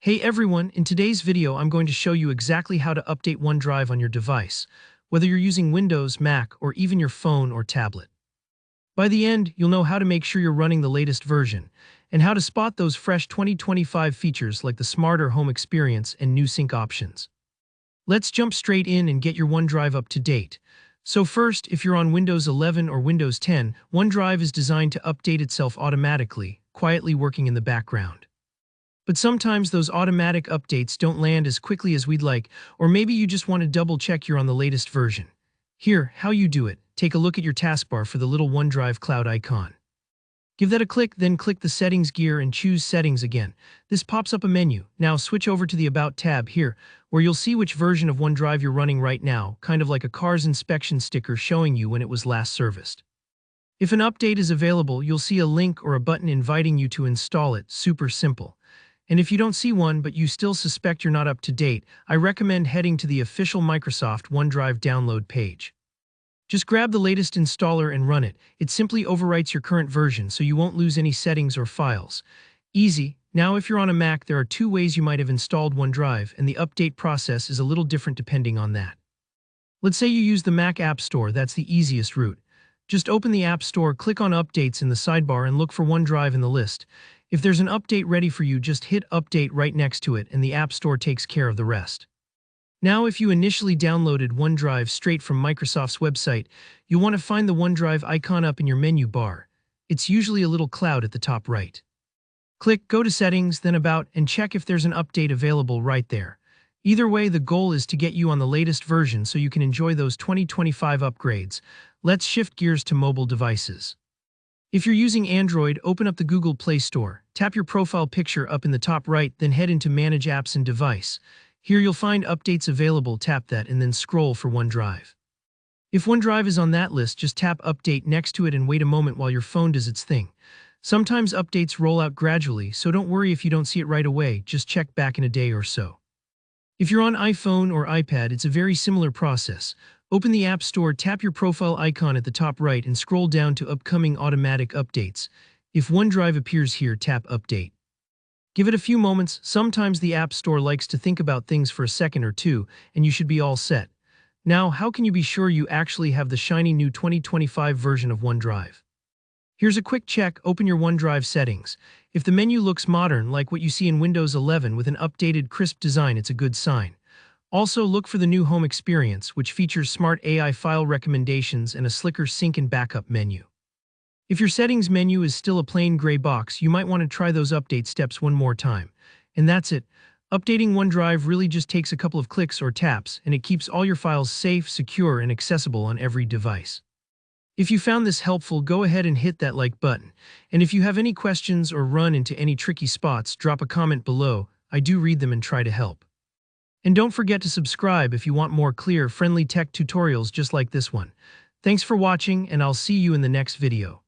Hey everyone, in today's video I'm going to show you exactly how to update OneDrive on your device, whether you're using Windows, Mac, or even your phone or tablet. By the end, you'll know how to make sure you're running the latest version, and how to spot those fresh 2025 features like the smarter home experience and new sync options. Let's jump straight in and get your OneDrive up to date. So first, if you're on Windows 11 or Windows 10, OneDrive is designed to update itself automatically, quietly working in the background. But sometimes those automatic updates don't land as quickly as we'd like, or maybe you just want to double check you're on the latest version. Here, how you do it. Take a look at your taskbar for the little OneDrive cloud icon. Give that a click, then click the Settings gear and choose Settings again. This pops up a menu. Now switch over to the About tab here, where you'll see which version of OneDrive you're running right now, kind of like a car's inspection sticker showing you when it was last serviced. If an update is available, you'll see a link or a button inviting you to install it. Super simple. And if you don't see one but you still suspect you're not up to date, I recommend heading to the official Microsoft OneDrive download page. Just grab the latest installer and run it. It simply overwrites your current version so you won't lose any settings or files. Easy. Now if you're on a Mac, there are two ways you might have installed OneDrive, and the update process is a little different depending on that. Let's say you use the Mac App Store. That's the easiest route. Just open the App Store, click on Updates in the sidebar and look for OneDrive in the list. If there's an update ready for you, just hit Update right next to it and the App Store takes care of the rest. Now, if you initially downloaded OneDrive straight from Microsoft's website, you'll want to find the OneDrive icon up in your menu bar. It's usually a little cloud at the top right. Click Go to Settings, then About, and check if there's an update available right there. Either way, the goal is to get you on the latest version so you can enjoy those 2025 upgrades. Let's shift gears to mobile devices. If you're using Android, open up the Google Play Store, tap your profile picture up in the top right, then head into Manage Apps and Device. Here you'll find updates available, tap that and then scroll for OneDrive. If OneDrive is on that list, just tap Update next to it and wait a moment while your phone does its thing. Sometimes updates roll out gradually, so don't worry if you don't see it right away, just check back in a day or so. If you're on iPhone or iPad, it's a very similar process. Open the App Store, tap your profile icon at the top right and scroll down to Upcoming Automatic Updates. If OneDrive appears here, tap Update. Give it a few moments. Sometimes the App Store likes to think about things for a second or two, and you should be all set. Now, how can you be sure you actually have the shiny new 2025 version of OneDrive? Here's a quick check. Open your OneDrive settings. If the menu looks modern, like what you see in Windows 11 with an updated, crisp design, it's a good sign. Also, look for the new home experience, which features smart AI file recommendations and a slicker sync and backup menu. If your settings menu is still a plain gray box, you might want to try those update steps one more time. And that's it. Updating OneDrive really just takes a couple of clicks or taps, and it keeps all your files safe, secure, and accessible on every device. If you found this helpful, go ahead and hit that like button. And if you have any questions or run into any tricky spots, drop a comment below. I do read them and try to help. And don't forget to subscribe if you want more clear, friendly tech tutorials just like this one. Thanks for watching, and I'll see you in the next video.